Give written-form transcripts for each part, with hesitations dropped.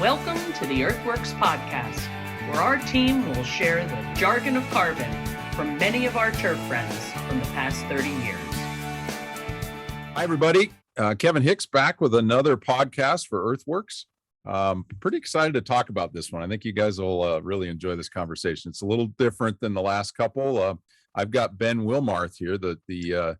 Welcome to the EarthWorks podcast, where our team will share the jargon of carbon from many of our turf friends from the past 30 years. Hi, everybody. Kevin Hicks back with another podcast for EarthWorks. Pretty excited to talk about this one. I think you guys will really enjoy this conversation. It's a little different than the last couple. I've got Ben Wilmarth here, the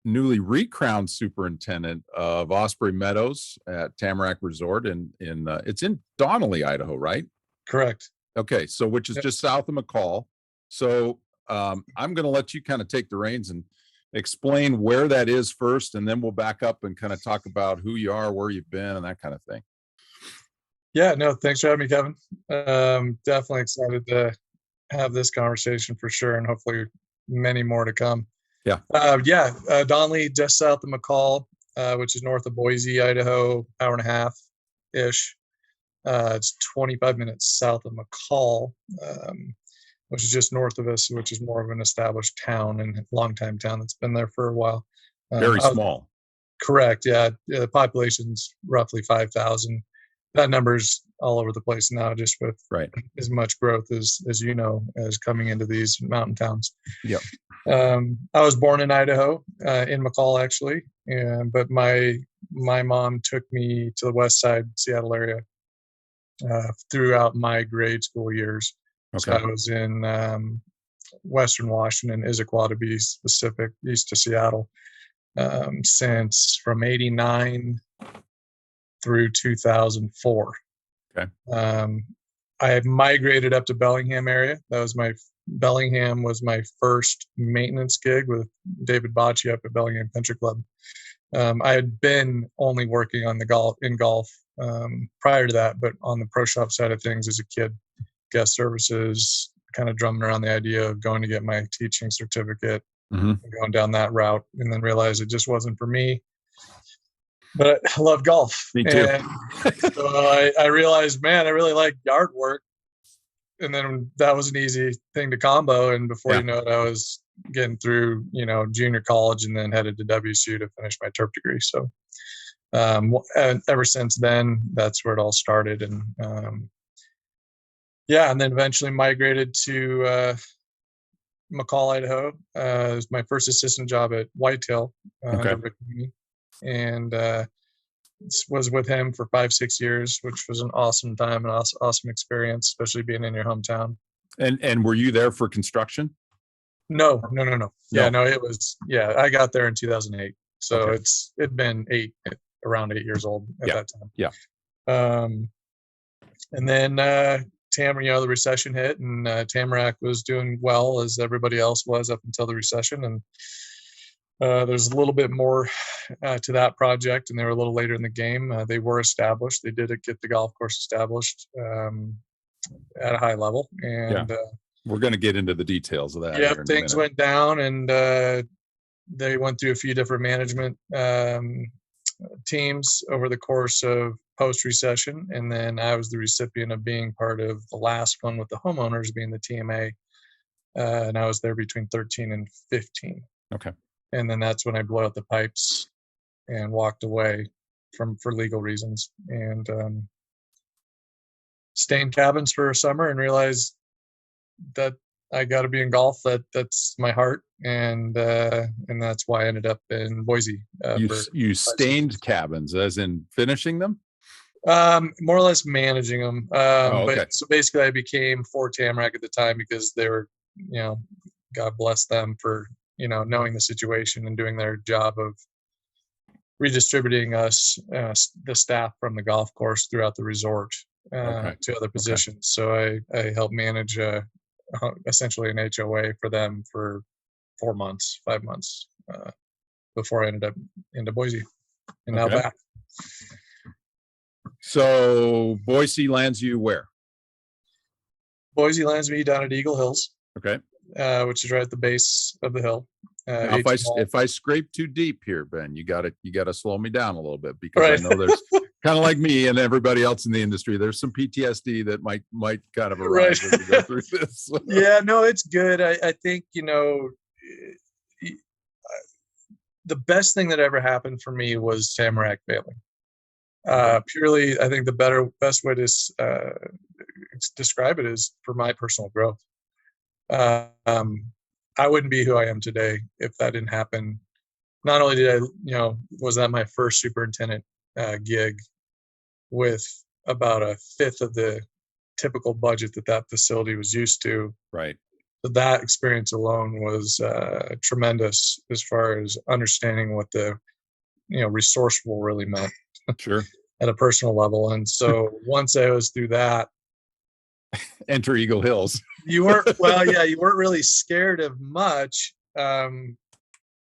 newly recrowned superintendent of Osprey Meadows at Tamarack Resort, it's in Donnelly, Idaho, right? Correct. Okay, so which is just south of McCall. So I'm going to let you kind of take the reins and explain where that is first, and then we'll back up and kind of talk about who you are, where you've been, and that kind of thing. Yeah, no, thanks for having me, Kevin. Definitely excited to have this conversation for sure, and hopefully many more to come. Yeah. Donnelly, just south of McCall, which is north of Boise, Idaho, hour and a half-ish. It's 25 minutes south of McCall, which is just north of us, which is more of an established town and long-time town that's been there for a while. Very small. Correct, yeah. The population's roughly 5,000. That number's all over the place now, just with as much growth as you know, as coming into these mountain towns. Yep. I was born in Idaho, in McCall actually, but my mom took me to the west side Seattle area throughout my grade school years. Okay. So I was in Western Washington, Issaquah to be specific, east of Seattle, since from '89 through 2004. Okay. I had migrated up to Bellingham area. Bellingham was my first maintenance gig with David Bocci up at Bellingham Country Club. I had been only working on golf prior to that, but on the pro shop side of things as a kid, guest services, kind of drumming around the idea of going to get my teaching certificate, and going down that route, and then realized it just wasn't for me. But I love golf. Me too. And so I realized, man, I really like yard work. And then that was an easy thing to combo. And before you know it, I was getting through, junior college and then headed to WSU to finish my turf degree. So and ever since then, that's where it all started. And and then eventually migrated to McCall, Idaho. It was my first assistant job at Whitetail. And was with him for 5-6 years, which was an awesome time and awesome experience, especially being in your hometown. And were you there for construction? No. Yeah, no, it was. Yeah, I got there in 2008, so it'd been around 8 years old at that time. Yeah. And then the recession hit, and Tamarack was doing well as everybody else was up until the recession, and there's a little bit more to that project, and they were a little later in the game. They were established. They did get the golf course established at a high level. And we're going to get into the details of that. Yeah, things went down, and they went through a few different management teams over the course of post-recession. And then I was the recipient of being part of the last one with the homeowners being the TMA. And I was there between 13 and 15. Okay. And then that's when I blew out the pipes and walked away for legal reasons, and stayed in cabins for a summer and realized that I got to be in golf. That's my heart, and that's why I ended up in Boise. You stained cabins, as in finishing them? More or less managing them. But so basically, I became for Tamarack at the time because they were, God bless them for knowing the situation and doing their job of redistributing us, the staff from the golf course throughout the resort to other positions. So I helped manage essentially an HOA for them for 5 months before I ended up into Boise and now back. So Boise lands you where? Boise lands me down at Eagle Hills. Okay. Which is right at the base of the hill. Now, if I scrape too deep here, Ben, you got to slow me down a little bit, because I know there's kind of like me and everybody else in the industry. There's some PTSD that might kind of arise as we go through this. Yeah, no, it's good. I think the best thing that ever happened for me was Tamarack failing. Purely, I think best way to describe it is for my personal growth. I wouldn't be who I am today if that didn't happen. Not only did was that my first superintendent gig with about a fifth of the typical budget that facility was used to. Right. So that experience alone was tremendous as far as understanding what the resourceful really meant. Sure. At a personal level. And so once I was through that, enter Eagle Hills. you weren't really scared of much.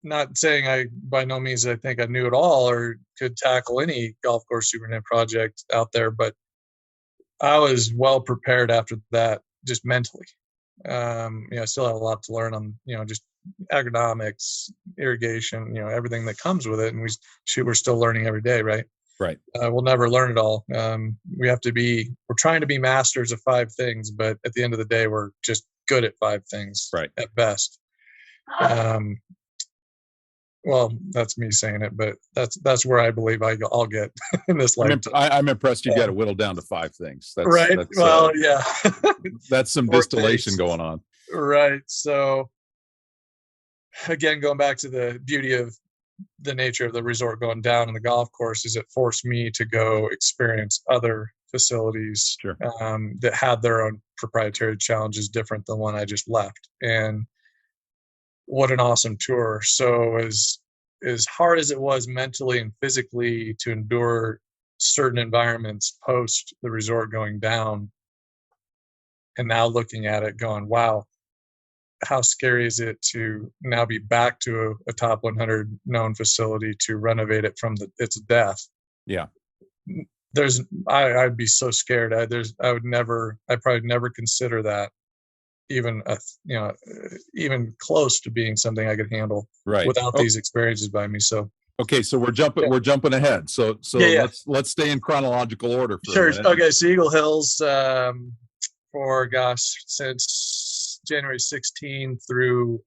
Not saying by no means I think I knew it all or could tackle any golf course superintendent project out there, but I was well prepared after that, just mentally. I still have a lot to learn on, just agronomics, irrigation, everything that comes with it. And we're still learning every day, right? Right. We'll never learn it all. We're trying to be masters of 5 things, but at the end of the day, we're just good at 5 things, right, at best. Well, that's me saying it, but that's where I believe I'll get in this life. I'm impressed you got to whittle down to 5 things. Right. Well, yeah. That's some distillation going on. Right. So again, going back to the beauty of the nature of the resort going down in the golf course is it forced me to go experience other facilities. Sure. That had their own proprietary challenges different than one I just left. And what an awesome tour. So as hard as it was mentally and physically to endure certain environments post the resort going down, and now looking at it going, wow, how scary is it to now be back to a top 100 known facility to renovate it from its death? Yeah. I'd be so scared. I'd probably never consider that even close to being something I could handle without these experiences by me. So okay, so we're jumping ahead. So yeah. Let's stay in chronological order for a minute. Okay, so Eagle Hills since January 16 through,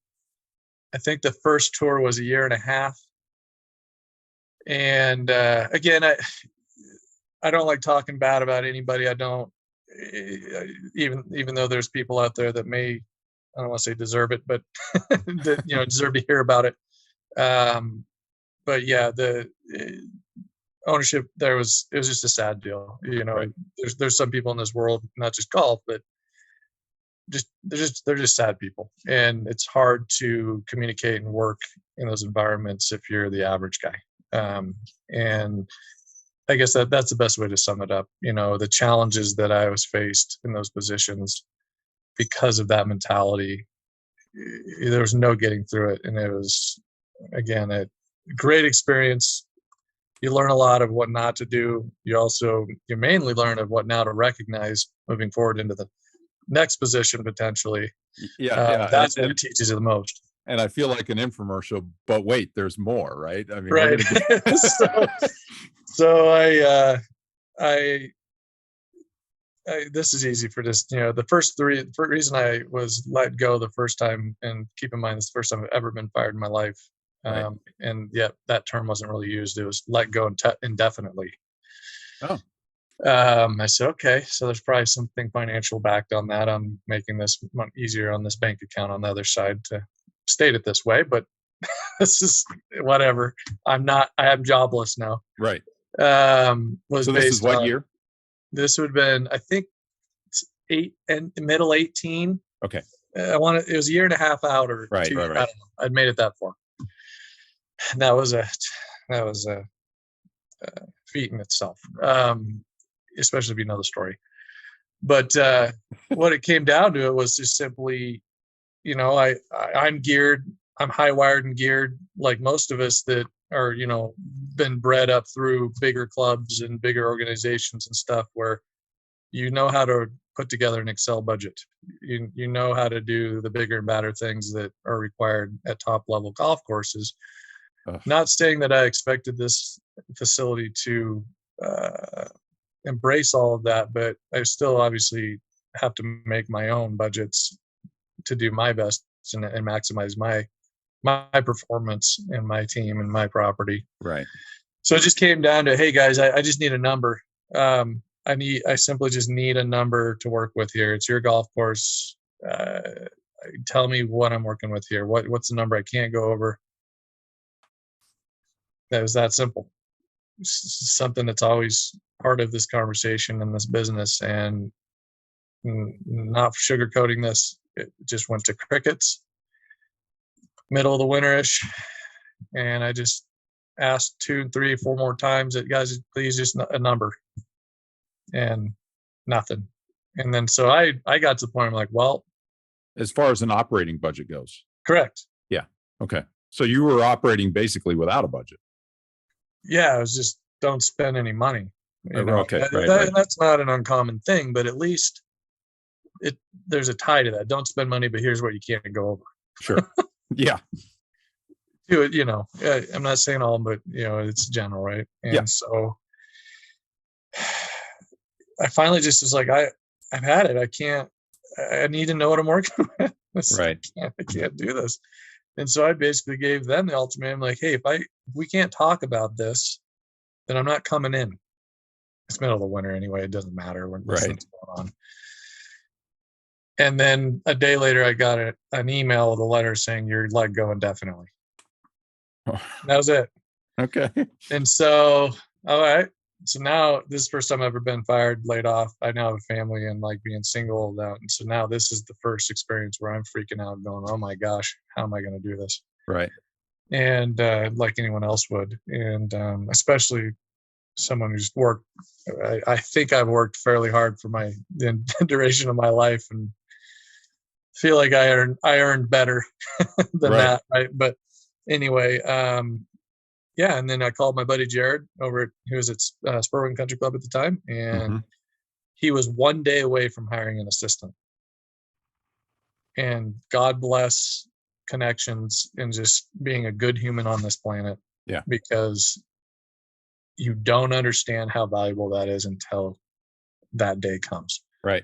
I think the first tour was a year and a half. And again, I don't like talking bad about anybody. I don't, even though there's people out there that may, I don't want to say deserve it, but that, deserve to hear about it. But yeah, the ownership it was just a sad deal. Right. There's some people in this world, not just golf, but they're just sad people, and it's hard to communicate and work in those environments if you're the average guy. And I guess that's the best way to sum it up. The challenges that I was faced in those positions because of that mentality, there was no getting through it. And it was, again, a great experience. You learn a lot of what not to do. You mainly learn of what now to recognize moving forward into the next position potentially. Yeah. That's what it teaches you the most. And I feel like an infomercial, but wait, there's more, right? I mean, right. So I this is easy for this. The first reason I was let go the first time, and keep in mind, this is the first time I've ever been fired in my life. Right. And yet that term wasn't really used. It was let go indefinitely. Oh. I said, okay, so there's probably something financial backed on that. I'm making this easier on this bank account on the other side to state it this way, but this is whatever. I am jobless now. Right. So this is what year? This would have been, I think, middle 18. Okay. It was a year and a half out or right, 2 right. I don't know. I'd made it that far. And that was a feat in itself, especially if you know the story. But what it came down to, it was just simply, I'm geared, I'm high wired and geared like most of us that are, been bred up through bigger clubs and bigger organizations and stuff, where how to put together an Excel budget. You know how to do the bigger and badder things that are required at top level golf courses. Not saying that I expected this facility to embrace all of that, but I still obviously have to make my own budgets to do my best and maximize my performance and my team and my property. Right. So it just came down to, hey guys, I just need a number. I simply just need a number to work with here. It's your golf course. Tell me what I'm working with here. What's the number I can't go over? That was that simple. It's something that's always part of this conversation in this business, and not sugarcoating this. It just went to crickets, middle of the winterish, and I just asked 2, 3, 4 more times that, guys, please just a number, and nothing. And then so I got to the point, I'm like, well, as far as an operating budget goes. Correct. Yeah. Okay. So you were operating basically without a budget. Yeah. It was just, don't spend any money. Okay. Right. That's not an uncommon thing, but at least there's a tie to that. Don't spend money, but here's what you can't go over. Sure. Yeah. Do it, I'm not saying all, but it's general, right? And so I finally just was like, I've had it. I need to know what I'm working with. Right. I can't do this. And so I basically gave them the ultimatum, like, hey, if we can't talk about this, then I'm not coming in. It's middle of the winter anyway. It doesn't matter when this thing's going on. And then a day later, I got an email with a letter saying you're let go indefinitely. Oh. That was it. Okay. And so, all right. So now this is the first time I've ever been fired, laid off. I now have a family and like being single out. And so now this is the first experience where I'm freaking out going, oh my gosh, how am I going to do this? Right. And like anyone else would. And especially someone who's worked, I think I've worked fairly hard for the duration of my life, and feel like I earned better than that. Right. But anyway, and then I called my buddy Jared he was at Spurwing Country Club at the time, and he was 1 day away from hiring an assistant. And God bless connections and just being a good human on this planet. Yeah. Because you don't understand how valuable that is until that day comes. Right.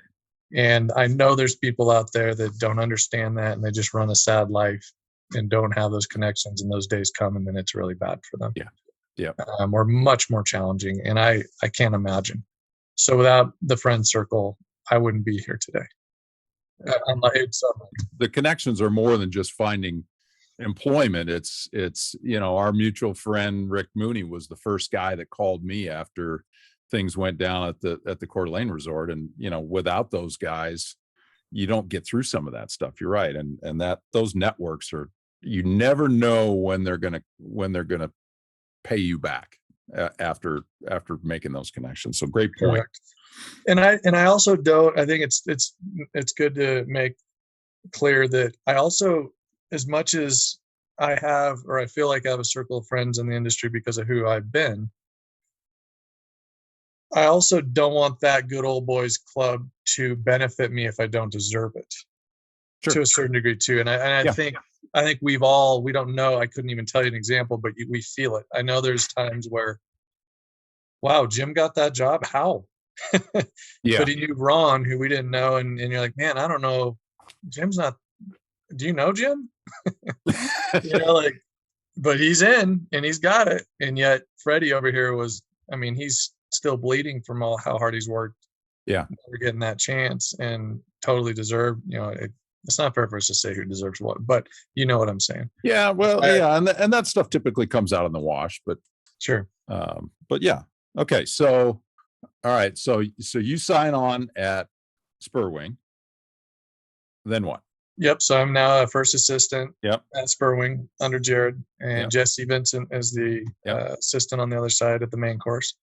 And I know there's people out there that don't understand that, and they just run a sad life and don't have those connections, and those days come, and then it's really bad for them. Yeah. Yeah. Or much more challenging. And I can't imagine. So without the friend circle, I wouldn't be here today. The connections are more than just finding employment. It's our mutual friend Rick Mooney was the first guy that called me after things went down at the Coeur d'Alene Resort, and without those guys, you don't get through some of that stuff. You're right, and that those networks are, you never know when they're gonna pay you back after making those connections. So great point. Correct. And I also don't. I think it's good to make clear that I also, as much as I have, or I feel like I have a circle of friends in the industry because of who I've been, I also don't want that good old boys club to benefit me if I don't deserve it. Sure. To a certain degree too. And I think we don't know. I couldn't even tell you an example, but we feel it. I know there's times where, wow, Jim got that job. How? Yeah. But he knew Ron, who we didn't know. And you're like, man, I don't know. Jim's not, do you know Jim? But he's in and he's got it. And yet Freddie over here he's still bleeding from how hard he's worked. Yeah. Never getting that chance, and totally deserved. It's not fair for us to say who deserves what, but you know what I'm saying. Yeah. Well, and that stuff typically comes out in the wash, but sure. But yeah. Okay. So, all right. So you sign on at Spurwing. Then what? Yep. So I'm now a first assistant at Spurwing under Jared, and Jesse Vincent is the assistant on the other side at the main course.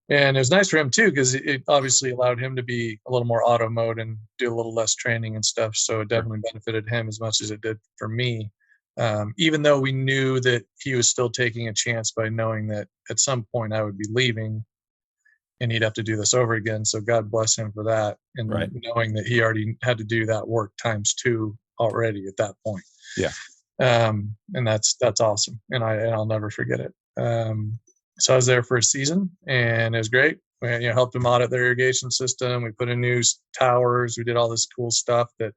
And it was nice for him too, because it obviously allowed him to be a little more auto mode and do a little less training and stuff. So it definitely benefited him as much as it did for me. Even though we knew that he was still taking a chance by knowing that at some point I would be leaving and he'd have to do this over again. So God bless him for that. And knowing that he already had to do that work ×2 already at that point. Yeah. And that's awesome. And I'll never forget it. So I was there for a season, and it was great. We helped them audit their irrigation system. We put in new towers. We did all this cool stuff that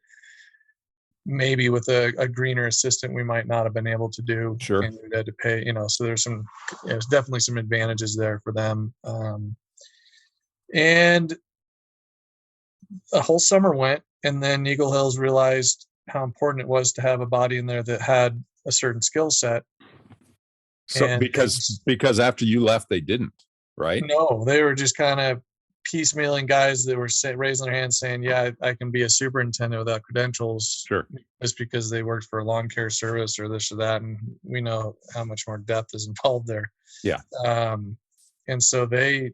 maybe with a greener assistant, we might not have been able to do. Sure. And we had to pay, so there's definitely some advantages there for them. And a whole summer went, and then Eagle Hills realized how important it was to have a body in there that had a certain skill set. So because after you left, they didn't, right? No, they were just kind of piecemealing guys that were raising their hands saying, yeah, I can be a superintendent without credentials. Sure. Just because they worked for a lawn care service or this or that. And we know how much more depth is involved there. Yeah. And so the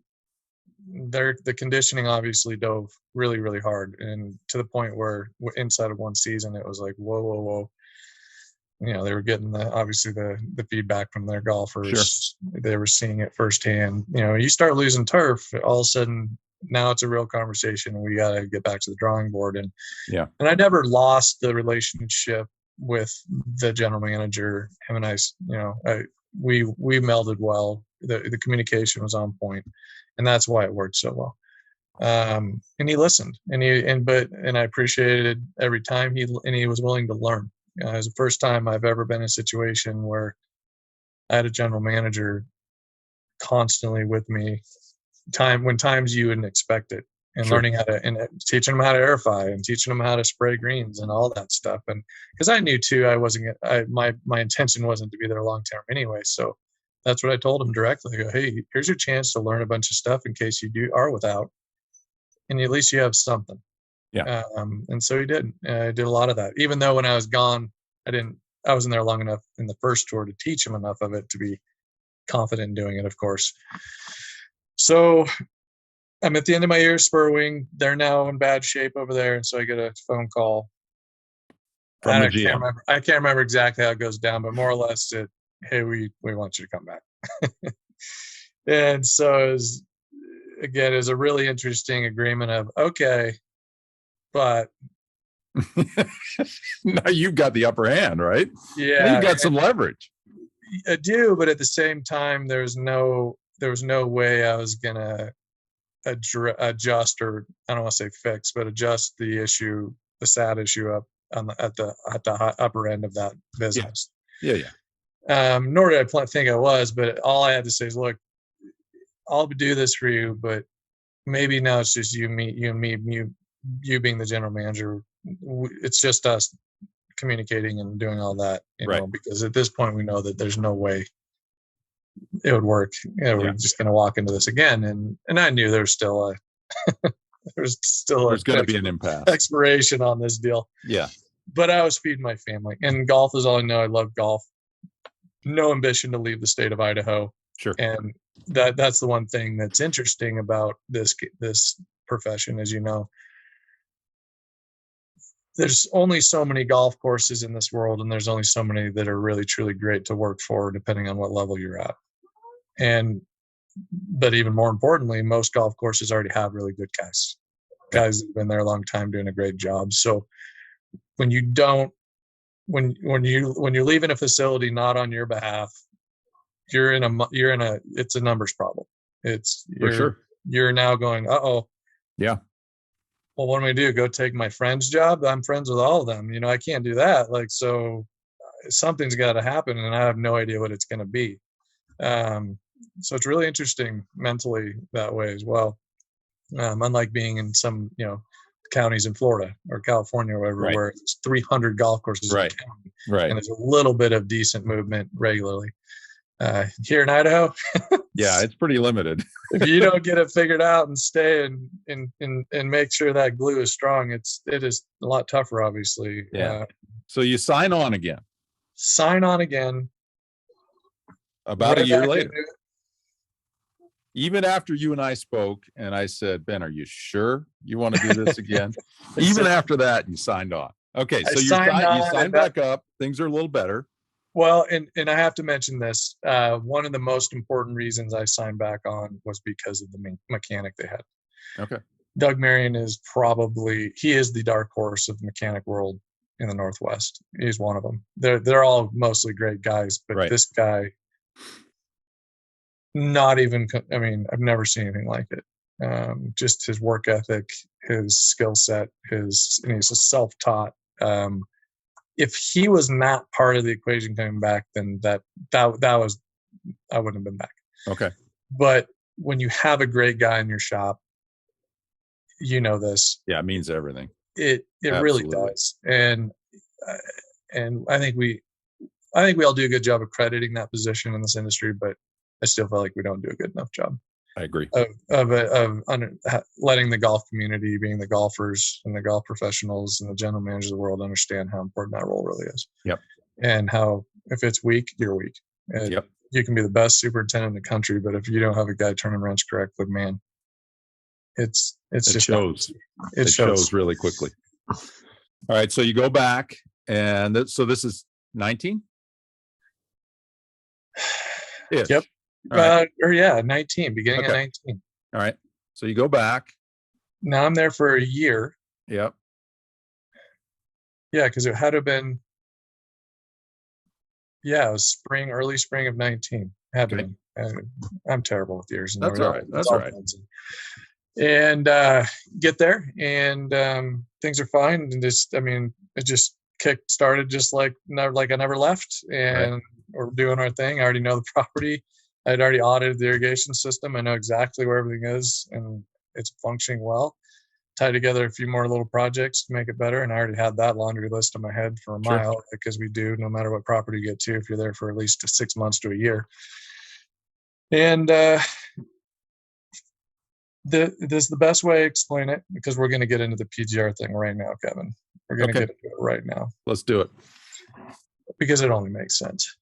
conditioning obviously dove really, really hard, and to the point where inside of one season, it was like, whoa. They were getting the feedback from their golfers. Sure. They were seeing it firsthand. You start losing turf, all of a sudden now it's a real conversation. We got to get back to the drawing board. And I never lost the relationship with the general manager. Him and I, we melded well. The communication was on point, and that's why it worked so well. And he listened, and I appreciated every time he was willing to learn. It was the first time I've ever been in a situation where I had a general manager constantly with me, when times you wouldn't expect it, and Sure. learning how to, and teaching them how to airify and teaching them how to spray greens and all that stuff. And because I knew too, my intention wasn't to be there long term anyway. So that's what I told him directly. I go, hey, here's your chance to learn a bunch of stuff in case you are without, and at least you have something. Yeah. And so he did. I did a lot of that. Even though when I was gone, I wasn't there long enough in the first tour to teach him enough of it to be confident in doing it, of course. So I'm at the end of my year, Spur Wing. They're now in bad shape over there. And so I get a phone call from the GM. I can't remember exactly how it goes down, but more or less hey, we want you to come back. And so it was a really interesting agreement of, okay, but now you've got the upper hand, right? Yeah, now you got some leverage. I do, but at the same time, there was no way I was gonna adjust, or I don't want to say fix, but adjust the sad issue up at the upper end of that business. Yeah. Nor did I think I was, but all I had to say is, look, I'll do this for you, but maybe now it's just you and me, you being the general manager. It's just us communicating and doing all that, know, because at this point we know that there's no way it would work. We're just going to walk into this again. And I knew there's going to be an impasse, expiration on this deal. Yeah. But I was feeding my family, and golf is all I know. I love golf. No ambition to leave the state of Idaho. Sure. And that's the one thing that's interesting about this profession, as you know. There's only so many golf courses in this world, and there's only so many that are really, truly great to work for, depending on what level you're at. But even more importantly, most golf courses already have really good guys who've been there a long time doing a great job. So when you're leaving a facility not on your behalf, it's a numbers problem. For sure. You're now going, uh-oh. Yeah. Well, what am I do? Go take my friend's job? I'm friends with all of them. I can't do that. So something's got to happen, and I have no idea what it's going to be. So it's really interesting mentally that way as well. Unlike being in some, counties in Florida or California or whatever, where there's 300 golf courses in the county, and there's a little bit of decent movement regularly. Here in Idaho, yeah, it's pretty limited. If you don't get it figured out and stay and make sure that glue is strong, it is a lot tougher, obviously. Yeah. So you sign on again. About a year later. Even after you and I spoke, and I said, Ben, are you sure you want to do this again? Even after that, you signed on. Okay, so you signed back up. Things are a little better. Well, and I have to mention this. One of the most important reasons I signed back on was because of the mechanic they had. Okay. Doug Marion is the dark horse of the mechanic world in the Northwest. He's one of them. They're all mostly great guys, but this guy, I've never seen anything like it. Just his work ethic, his skill set, and he's a self-taught. if he was not part of the equation coming back, then that was, I wouldn't have been back. Okay. But when you have a great guy in your shop, you know this. Yeah, it means everything. It really does. And I think we all do a good job of crediting that position in this industry, but I still feel like we don't do a good enough job. I agree. Of letting the golf community, being the golfers and the golf professionals and the general managers of the world, understand how important that role really is. Yep. And how if it's weak, you're weak. Yep. You can be the best superintendent in the country, but if you don't have a guy turning wrench correctly, man, it shows. It shows really quickly. All right, so you go back, and so this is 19. Yep. Right. 19, beginning of 19. All right. So you go back. Now I'm there for a year. Yep. Yeah, because it had to have been. Yeah, it was early spring of 19. Had to been. I'm terrible with years. That's all right. That's all right. And get there, and things are fine. And it just started just like I never left, and we're doing our thing. I already know the property. I'd already audited the irrigation system. I know exactly where everything is, and it's functioning well. Tied together a few more little projects to make it better, and I already had that laundry list in my head for a mile, because we do, no matter what property you get to, if you're there for at least 6 months to a year. And this is the best way to explain it, because we're going to get into the PGR thing right now, Kevin. We're going to get into it right now. Let's do it. Because it only makes sense.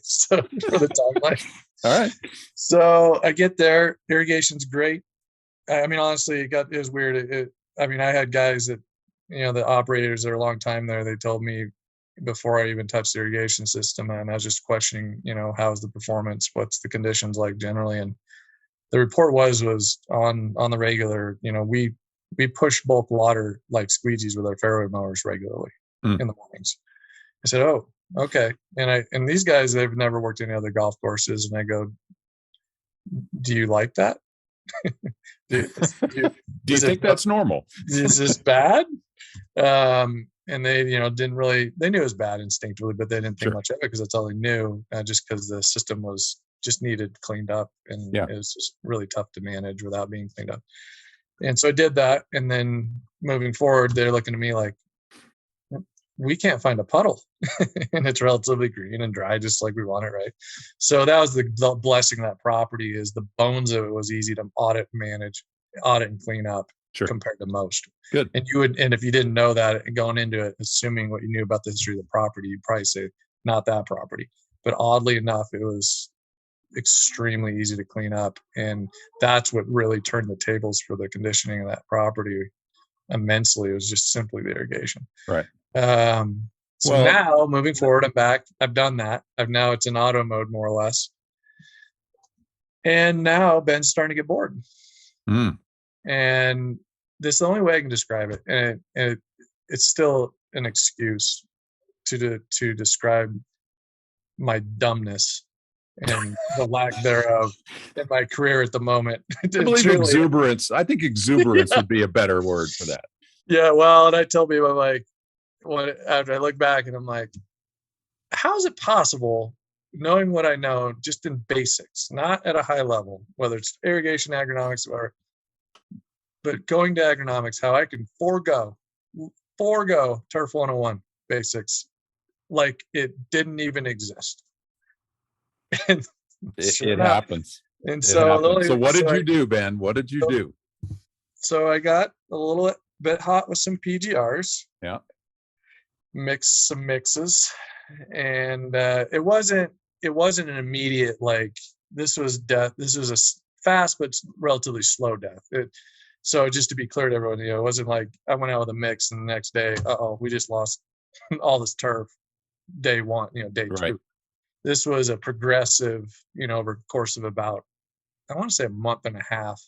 So for the timeline. All right. So I get there. Irrigation's great. Honestly, it was weird. I had guys that, the operators that are a long time there, they told me before I even touched the irrigation system, and I was just questioning, how's the performance? What's the conditions like generally? And the report was on the regular, we push bulk water like squeegees with our fairway mowers regularly in the mornings. I said, oh, okay. And these guys, they've never worked any other golf courses. And I go, do you like that? do you think that's normal? Is this bad? And they, didn't really, they knew it was bad instinctively, but they didn't think much of it because that's all they knew, just because the system just needed cleaned up, and it was just really tough to manage without being cleaned up. And so I did that. And then moving forward, they're looking at me like, we can't find a puddle and it's relatively green and dry, just like we want it. Right. So that was the blessing of that property, is the bones of it was easy to audit and clean up compared to most. Good. And if you didn't know that going into it, assuming what you knew about the history of the property, you'd probably say not that property. But oddly enough, it was extremely easy to clean up. And that's what really turned the tables for the conditioning of that property immensely. It was just simply the irrigation. Right. So now moving forward, I'm back. I've done that. Now it's in auto mode, more or less. And now Ben's starting to get bored. And this is the only way I can describe it. And it's still an excuse to describe my dumbness and the lack thereon in my career at the moment. I believe exuberance. I think exuberance would be a better word for that. Yeah. Well, and I tell people, I'm like, after I look back and I'm like, how is it possible, knowing what I know just in basics, not at a high level, whether it's irrigation, agronomics, but going to agronomics, how I can forego Turf 101 basics like it didn't even exist. And it happens. And so what did you do, Ben? What did you do? So I got a little bit hot with some PGRs. Yeah. Mixed some mixes, and it wasn't an immediate, like, this was death. This was a fast but relatively slow death. So just to be clear to everyone, it wasn't like I went out with a mix and the next day, we just lost all this turf day one, day two. This was a progressive, over the course of about, I want to say, a month and a half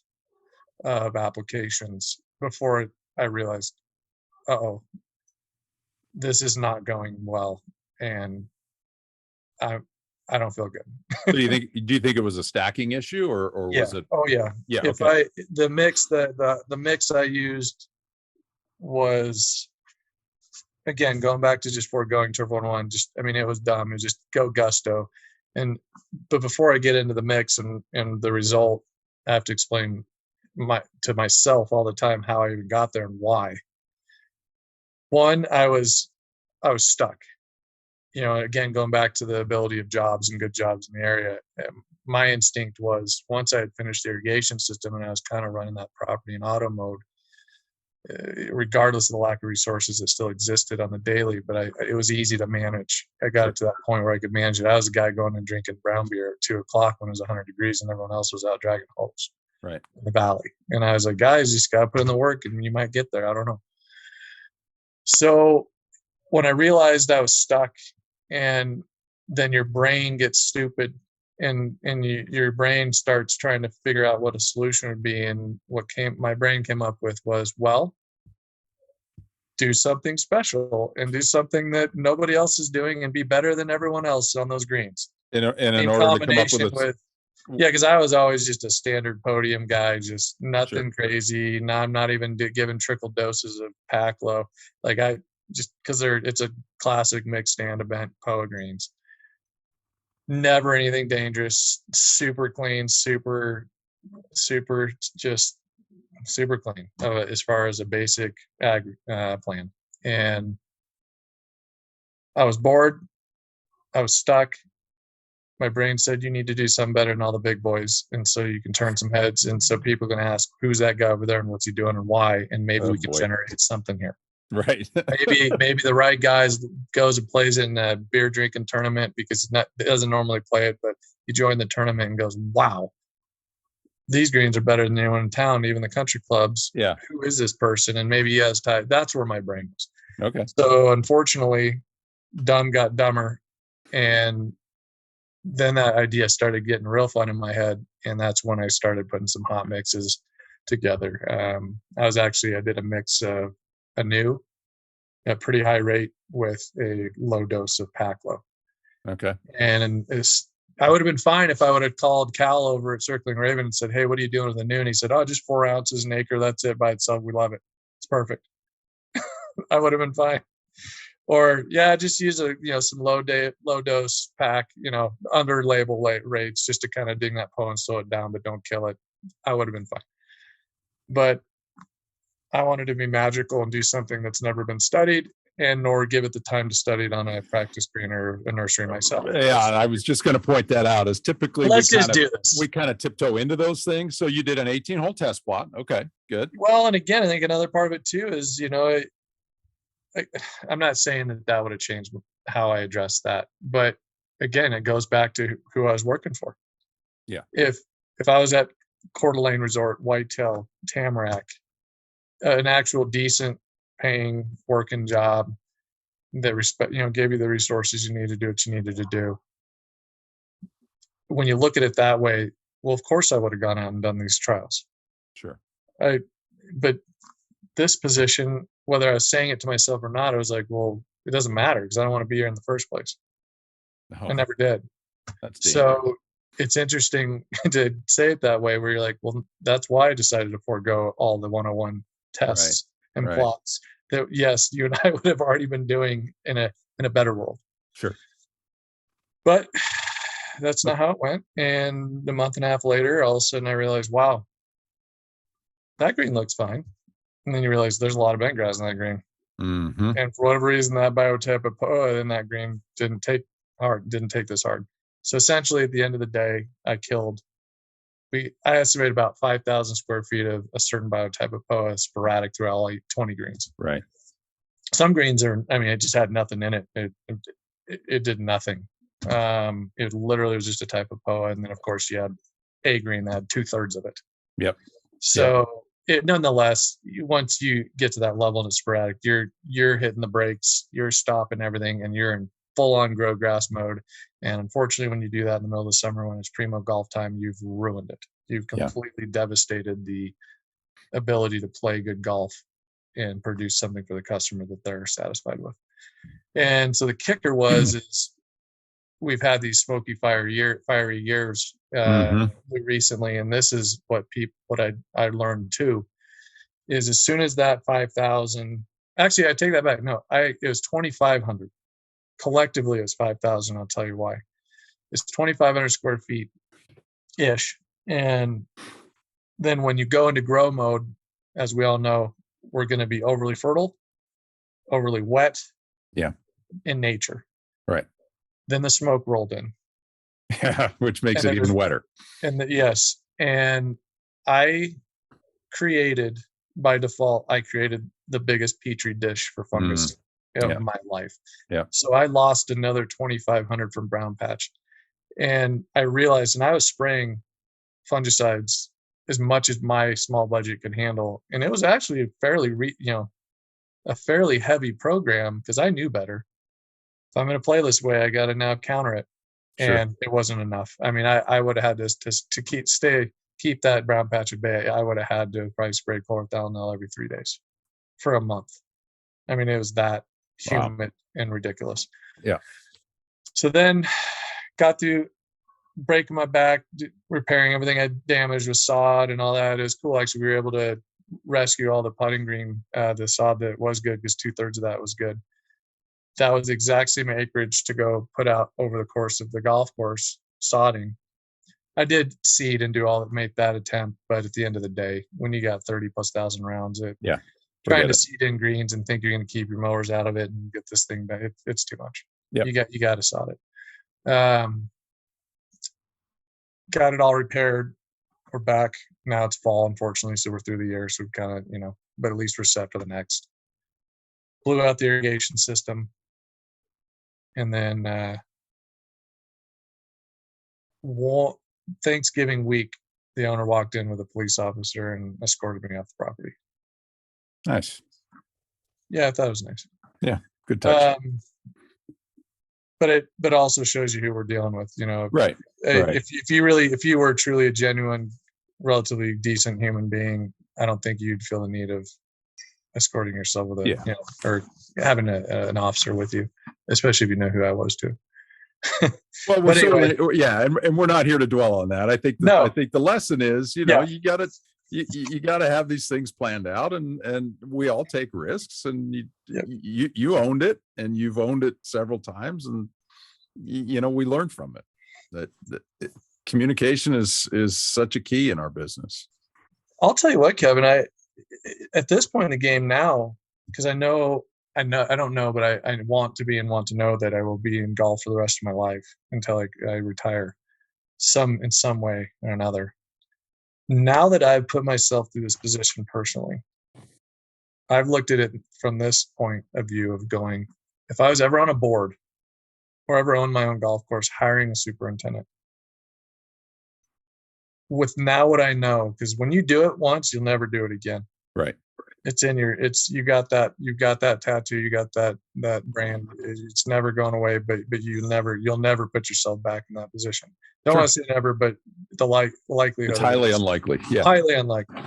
of applications before I realized, this is not going well, and I don't feel good. So do you think it was a stacking issue, or was it? Oh yeah. Yeah. The mix I used was, again, going back to just foregoing turf 101, it was dumb. It was just go gusto. But before I get into the mix and the result, I have to explain to myself all the time how I even got there and why. One, I was stuck. Again, going back to the ability of jobs and good jobs in the area, my instinct was once I had finished the irrigation system and I was kind of running that property in auto mode, regardless of the lack of resources that still existed on the daily, but it was easy to manage. I got it to that point where I could manage it. I was a guy going and drinking brown beer at 2:00 when it was 100 degrees and everyone else was out dragging hose right in the valley. And I was like, guys, you just got to put in the work and you might get there. I don't know. So when I realized I was stuck, and then your brain gets stupid and your brain starts trying to figure out what a solution would be. And my brain came up with was, well, do something special and do something that nobody else is doing and be better than everyone else on those greens. In order to come up with because I was always just a standard podium guy, just nothing crazy. No, I'm not even giving trickle doses of Paclo. Just because it's a classic mixed stand event POA greens. Never anything dangerous, super clean, super clean as far as a basic ag plan. And I was bored. I was stuck. My brain said, you need to do something better than all the big boys. And so you can turn some heads. And so people are going to ask, who's that guy over there and what's he doing and why? And maybe we can generate something here. Right. maybe the right guys goes and plays in a beer drinking tournament because it doesn't normally play it, but he joined the tournament and goes, wow, these greens are better than anyone in town, even the country clubs. Yeah. Who is this person? And maybe he has time. That's where my brain was. Okay. So unfortunately, dumb got dumber. And then that idea started getting real fun in my head. And that's when I started putting some hot mixes together. I did a mix of a pretty high rate with a low dose of Paclo. Okay. And I would have been fine if I would have called Cal over at Circling Raven and said, hey, what are you doing with the new? And he said, oh, just 4 ounces an acre. That's it by itself. We love it. It's perfect. I would have been fine. Or just use some low dose pack, under label rates just to kind of ding that POA and slow it down, but don't kill it. I would have been fine. But I wanted to be magical and do something that's never been studied, and nor give it the time to study it on a practice green or a nursery myself. Yeah, I was just going to point that out. As typically, we kind of tiptoe into those things. So you did an 18-hole test plot. Okay, good. Well, and again, I think another part of it too is, I'm not saying that would have changed how I addressed that, but again, it goes back to who I was working for. Yeah. If I was at Coeur d'Alene Resort, Whitetail, Tamarack, an actual decent paying working job that gave you the resources you need to do what you needed to do. When you look at it that way, well, of course I would have gone out and done these trials. Sure. But this position, whether I was saying it to myself or not, I was like, well, it doesn't matter because I don't want to be here in the first place. I never did. So it's interesting to say it that way, where you're like, well, that's why I decided to forego all the 101 tests and plots that, yes, you and I would have already been doing in a better world. Sure. But that's not how it went. And a month and a half later, all of a sudden I realized, wow, that green looks fine. And then you realize there's a lot of bent grass in that green. Mm-hmm. And for whatever reason, that biotype of POA in that green didn't take this hard. So essentially at the end of the day, I estimate about 5,000 square feet of a certain biotype of POA sporadic throughout all 20 greens. Right. Some greens it just had nothing in it. It did nothing. It literally was just a type of POA. And then of course you had a green that had 2/3 of it. Yep. So nonetheless, once you get to that level and it's sporadic, you're hitting the brakes, you're stopping everything, and you're in full-on grow grass mode. And unfortunately, when you do that in the middle of the summer when it's primo golf time, you've ruined it. You've completely devastated the ability to play good golf and produce something for the customer that they're satisfied with. And so the kicker is we've had these smoky fiery years recently, and this is what I learned too, is as soon as that 5,000 Actually, I take that back. No, it was 2,500. Collectively, it was 5,000. I'll tell you why. It's 2,500 square feet ish. And then when you go into grow mode, as we all know, we're going to be overly fertile, overly wet. Yeah. In nature. Right. Then the smoke rolled in. Yeah, which makes it even wetter. Yes. And I created, by default, the biggest petri dish for fungus of my life. Yeah. So I lost another 2,500 from brown patch. And I realized, and I was spraying fungicides as much as my small budget could handle. And it was actually a fairly heavy program because I knew better. If I'm going to play this way, I got to now counter it. Sure. And it wasn't enough. I mean, I would have had to keep that brown patch at bay. I would have had to probably spray chlorothalonil every 3 days for a month. I mean, it was that humid and ridiculous. Yeah. So then got through breaking my back, repairing everything I damaged with sod and all that. It was cool. Actually, we were able to rescue all the putting green, the sod that was good, because 2/3 of that was good. That was the exact same acreage to go put out over the course of the golf course sodding. I did seed and do all that, make that attempt, but at the end of the day, when you got 30,000+ rounds, trying to seed in greens and think you're going to keep your mowers out of it and get this thing back, it's too much. Yep. You got to sod it. Got it all repaired. We're back. Now it's fall, unfortunately, so we're through the year. So we kind of, but at least we're set for the next. Blew out the irrigation system. And then Thanksgiving week, the owner walked in with a police officer and escorted me off the property. Nice. Yeah, I thought it was nice. Yeah, good touch. But it also shows you who we're dealing with. Right. If you were truly a genuine, relatively decent human being, I don't think you'd feel the need of escorting yourself with or having an officer with you, especially if you know who I was too. Well, we're anyway, and we're not here to dwell on that. I think I think the lesson is, you gotta have these things planned out, and we all take risks, and you owned it, and you've owned it several times, and we learn from it. That communication is such a key in our business. I'll tell you what, Kevin, at this point in the game now, because I don't know, but I want to know that I will be in golf for the rest of my life until I retire in some way or another. Now that I've put myself through this position personally, I've looked at it from this point of view of going, if I was ever on a board or ever owned my own golf course, hiring a superintendent. With now what I know, because when you do it once, you'll never do it again. Right. You got that tattoo, you got that brand. It's never going away, but you'll never put yourself back in that position. Don't want to say never, but the likelihood. It's highly unlikely. Yeah. Highly unlikely.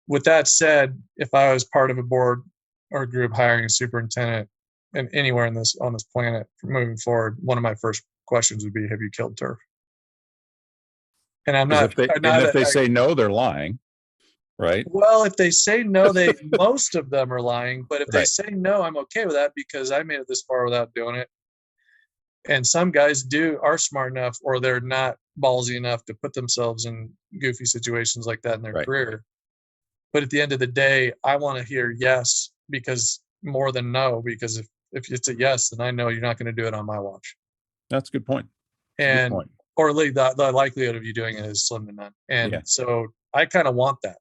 With that said, if I was part of a board or a group hiring a superintendent and anywhere on this planet moving forward, one of my first questions would be, have you killed turf? And I'm not. If they say no, they're lying. Right. Well, if they say no, most of them are lying. But if they say no, I'm okay with that because I made it this far without doing it. And some guys are smart enough, or they're not ballsy enough to put themselves in goofy situations like that in their career. But at the end of the day, I want to hear yes, because more than no, because if it's a yes, then I know you're not going to do it on my watch. That's a good point. Or at least the likelihood of you doing it is slim to none. And so I kind of want that.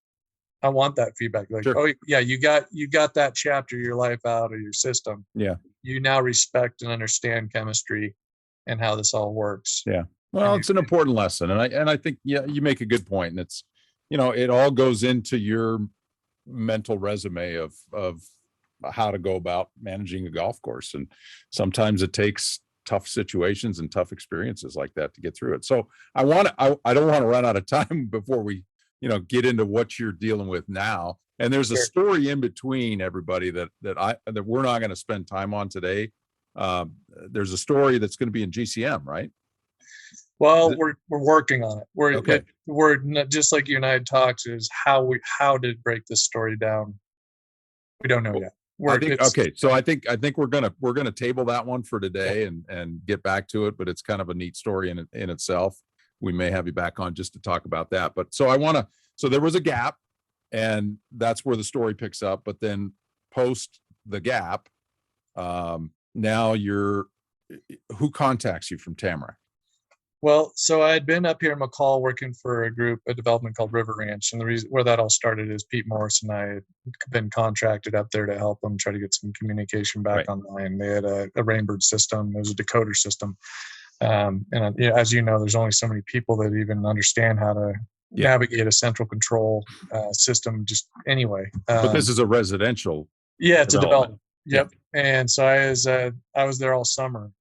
I want that feedback. Like, oh yeah, you got that chapter of your life out of your system. Yeah. You now respect and understand chemistry and how this all works. Yeah. Well, it's an important lesson. And I think, you make a good point. And it's, it all goes into your mental resume of how to go about managing a golf course. And sometimes it takes tough situations and tough experiences like that to get through it. So I don't want to run out of time before we, get into what you're dealing with now. And there's a story in between, everybody, that we're not going to spend time on today. There's a story that's going to be in GCM, right? Well, we're working on it. We're not, just like you and I had talked, is how to break this story down. We don't know yet. Okay. So I think we're gonna table that one for today and get back to it, but it's kind of a neat story in itself. We may have you back on just to talk about that. But so there was a gap, and that's where the story picks up. But then post the gap, now who contacts you from Tamarack? Well, so I had been up here in McCall working for a development called River Ranch. And the reason where that all started is Pete Morris and I had been contracted up there to help them try to get some communication back online. They had a Rainbird system. It was a decoder system. As you know, there's only so many people that even understand how to navigate a central control system just anyway. But this is a residential. Yeah, it's a development. Yep. And so I was there all summer,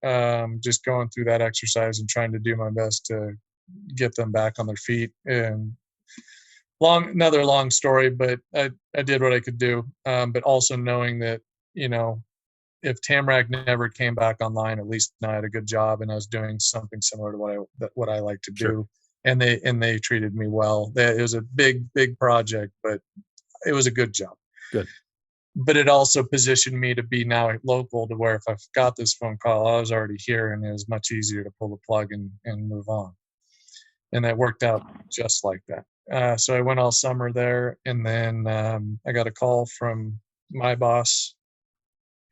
just going through that exercise and trying to do my best to get them back on their feet. And another long story, but I did what I could do. But also knowing that, if Tamarack never came back online, at least I had a good job and I was doing something similar to what I like to do. Sure. And they treated me well. It was a big project, but it was a good job. Good. But it also positioned me to be now local, to where if I got this phone call, I was already here, and it was much easier to pull the plug and move on. And that worked out just like that. So I went all summer there, and then I got a call from my boss,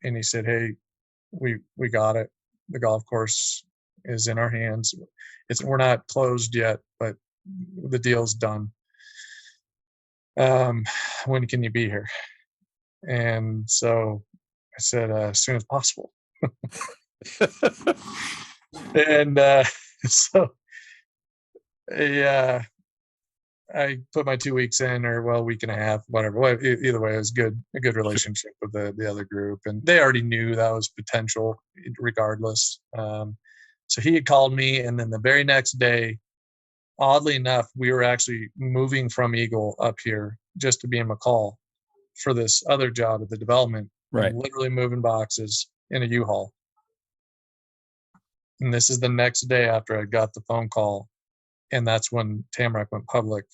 and he said, "Hey, we got it. The golf course is in our hands. We're not closed yet, but the deal's done. When can you be here?" And so I said, as soon as possible. And so I put my 2 weeks in, or week and a half, whatever. Well, either way, it was a good relationship with the other group, and they already knew that was potential regardless. So he had called me, and then the very next day, oddly enough, we were actually moving from Eagle up here just to be in McCall for this other job at the development. Right. Literally moving boxes in a U-Haul. And this is the next day after I got the phone call. And that's when Tamarack went public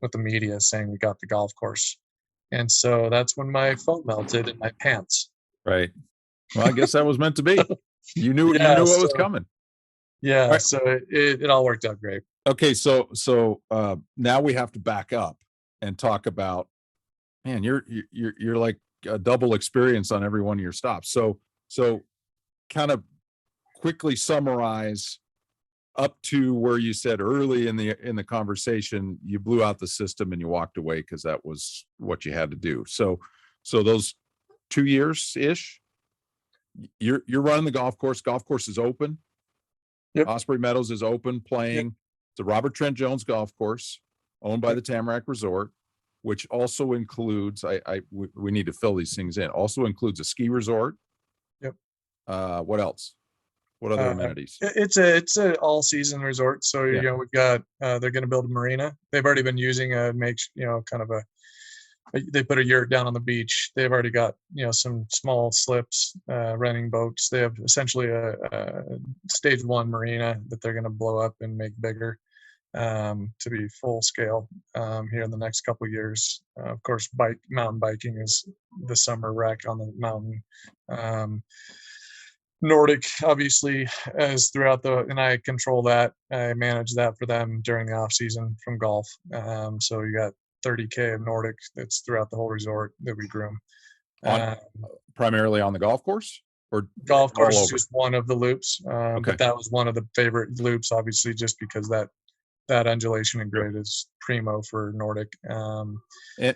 with the media saying we got the golf course. And so that's when my phone melted in my pants. Right. Well, I guess that was meant to be. You knew what was coming. Yeah. Right. So it all worked out great. Okay. So now we have to back up and talk about, man, you're like a double experience on every one of your stops. So kind of quickly summarize up to where you said early in the conversation, you blew out the system and you walked away because that was what you had to do. So those 2 years ish, you're running the golf course. Golf course is open. Yep. Osprey Meadows is open, playing. Yep. It's a Robert Trent Jones golf course owned by the Tamarack Resort, which also includes, we need to fill these things in, also includes a ski resort. Yep. What else? What other amenities? It's a all season resort. So, we've got, they're going to build a marina. They've already been using they put a yurt down on the beach. They've already got, some small slips, renting boats. They have essentially a stage 1 marina that they're going to blow up and make bigger. To be full scale here in the next couple of years. Of course, mountain biking is the summer rec on the mountain. Nordic obviously is throughout and I control that. I manage that for them during the off season from golf. So you got 30K of Nordic that's throughout the whole resort that we groom. Primarily on the golf course? Or golf course is just one of the loops. But that was one of the favorite loops, obviously, just because that undulation and grade is primo for Nordic. And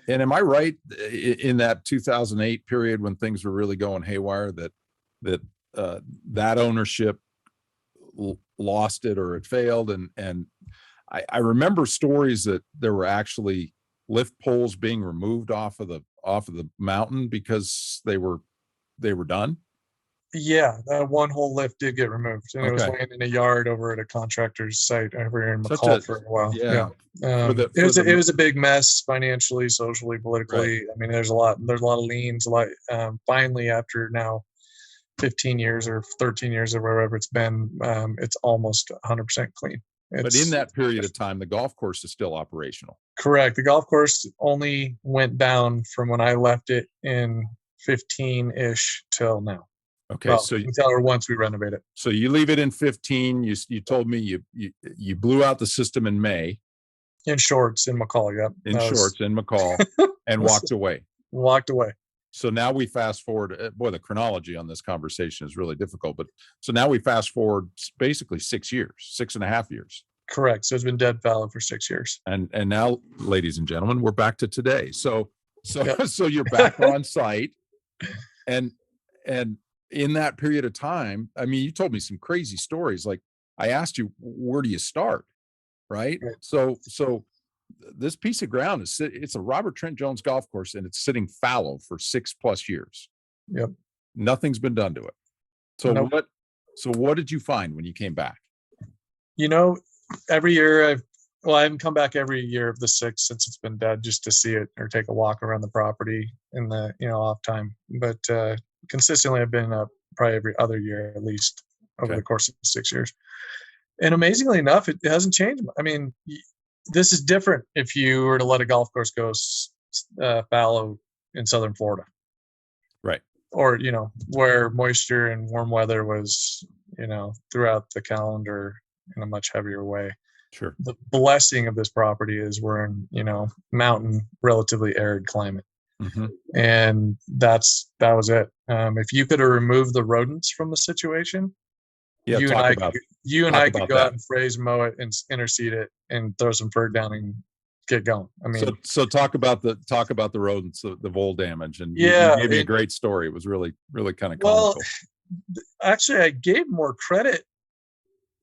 am I right in that 2008 period when things were really going haywire that ownership lost it or it failed? And I remember stories that there were actually lift poles being removed off of the mountain because they were done. Yeah, that one whole lift did get removed, and it was laying in a yard over at a contractor's site over here in McCall for a while. Yeah. It was a big mess financially, socially, politically. Right. I mean, there's a lot of liens. Finally, after now 15 years or 13 years or wherever it's been, it's almost 100% clean. But in that period of time, the golf course is still operational. Correct. The golf course only went down from when I left it in 15-ish till now. Okay, well, so until once we renovate it. So you leave it in 15. You told me you blew out the system in May. In shorts in McCall, yep. In shorts in McCall, and walked away. Walked away. So now we fast forward. Boy, the chronology on this conversation is really difficult. But so now we fast forward basically 6 years, 6.5 years. Correct. So it's been dead fallow for 6 years. And now, ladies and gentlemen, we're back to today. So Yep. so you're back on site, and in that period of time, I mean, you told me some crazy stories. Like I asked you, where do you start? Right. So this piece of ground it's a Robert Trent Jones golf course, and it's sitting fallow for 6+ years. Yep. Nothing's been done to it. So Nope. what did you find when you came back? Every year I haven't come back every year of the 6 since it's been dead, just to see it or take a walk around the property in the, off time. But consistently I've been up probably every other year, at least over the course of 6 years. And amazingly enough, it hasn't changed. I mean, this is different if you were to let a golf course go fallow in Southern Florida. Right. Or, where moisture and warm weather was, throughout the calendar in a much heavier way. Sure. The blessing of this property is we're in, mountain, relatively arid climate. Mm-hmm. And that was it. If you could have removed the rodents from the situation, you and I could go out and phrase, mow it, and interseed it, and throw some fur down and get going. I mean, so talk about the rodents, the vole damage, and you gave me a great story. It was really, really kind of comical. Well, actually, I gave more credit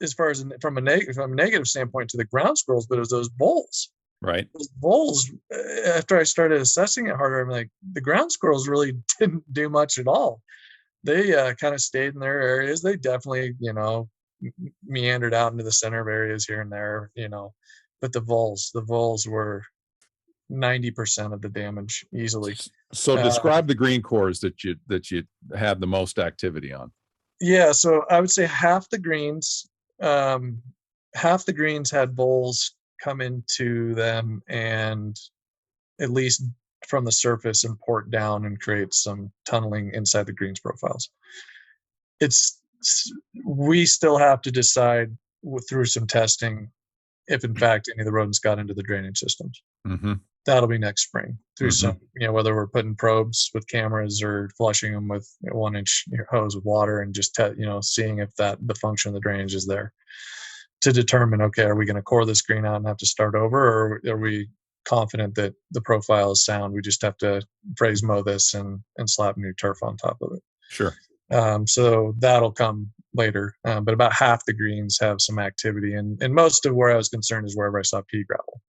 as far as from a negative standpoint to the ground squirrels, but it was those voles. Right. Those voles, after I started assessing it harder, I'm like, the ground squirrels really didn't do much at all. They kind of stayed in their areas. They definitely, meandered out into the center of areas here and there, but the voles were 90% of the damage easily. So describe the green cores that you had the most activity on. Yeah. So I would say half the greens had voles come into them and at least from the surface and port down and create some tunneling inside the greens profiles. We still have to decide through some testing if in fact any of the rodents got into the drainage systems. Mm-hmm. That'll be next spring through some, whether we're putting probes with cameras or flushing them with a 1-inch hose with water and just, seeing if the function of the drainage is there to determine, okay, are we going to core this green out and have to start over, or are we confident that the profile is sound? We just have to phrase mow this and slap new turf on top of it. Sure. So that'll come later. But about half the greens have some activity, and most of where I was concerned is wherever I saw pea gravel.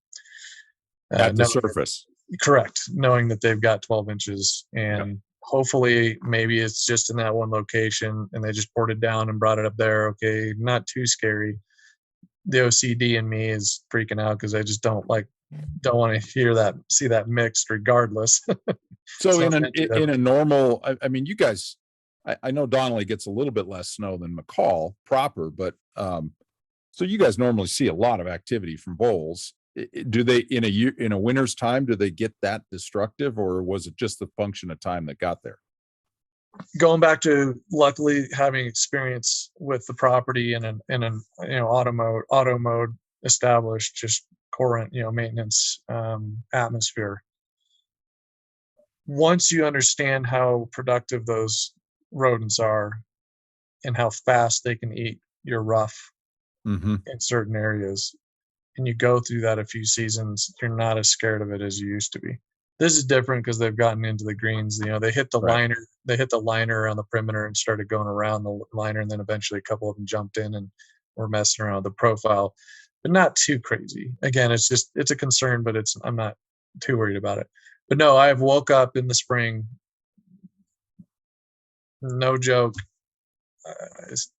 At the surface. Correct. Knowing that they've got 12 inches and hopefully maybe it's just in that one location and they just poured it down and brought it up there. Okay. Not too scary. The OCD in me is freaking out because I just don't want to see that mixed regardless. So in a normal, I mean, you guys, I know Donnelly gets a little bit less snow than McCall proper, but so you guys normally see a lot of activity from voles. Do they in a winter's time, do they get that destructive, or was it just the function of time that got there? Going back to luckily having experience with the property in an auto mode established, just current maintenance atmosphere. Once you understand how productive those rodents are and how fast they can eat your rough in certain areas, and you go through that a few seasons, you're not as scared of it as you used to be. This is different because they've gotten into the greens. They hit the liner. They hit the liner on the perimeter and started going around the liner, and then eventually a couple of them jumped in and were messing around with the profile, but not too crazy. Again, it's a concern, but I'm not too worried about it. But no, I have woke up in the spring, no joke,